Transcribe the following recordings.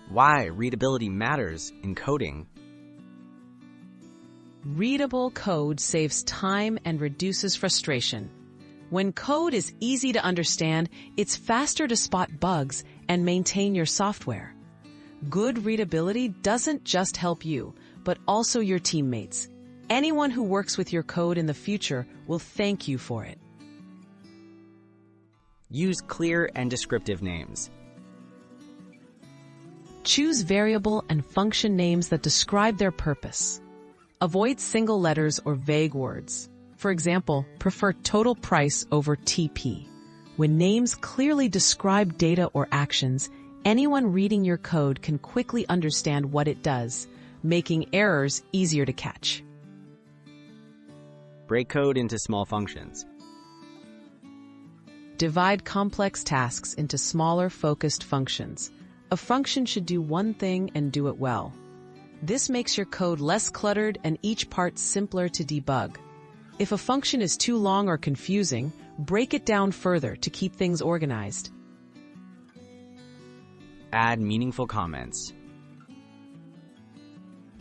Why readability matters in coding. Readable code saves time and reduces frustration. When code is easy to understand, it's faster to spot bugs and maintain your software. Good readability doesn't just help you, but also your teammates. Anyone who works with your code in the future will thank you for it. Use clear and descriptive names. Choose variable and function names that describe their purpose. Avoid single letters or vague words. For example, prefer total price over TP. When names clearly describe data or actions, anyone reading your code can quickly understand what it does, making errors easier to catch. Break code into small functions. Divide complex tasks into smaller, focused functions. A function should do one thing and do it well. This makes your code less cluttered and each part simpler to debug. If a function is too long or confusing, break it down further to keep things organized. Add meaningful comments.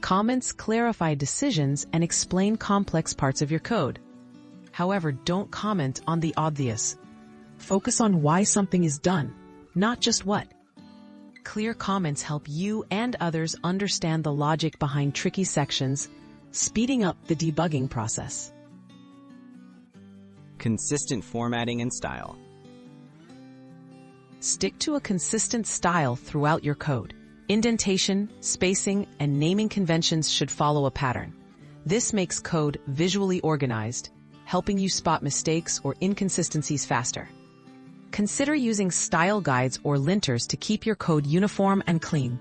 Comments clarify decisions and explain complex parts of your code. However, don't comment on the obvious. Focus on why something is done, not just what. Clear comments help you and others understand the logic behind tricky sections, speeding up the debugging process. Consistent formatting and style. Stick to a consistent style throughout your code. Indentation, spacing, and naming conventions should follow a pattern. This makes code visually organized, helping you spot mistakes or inconsistencies faster. Consider using style guides or linters to keep your code uniform and clean.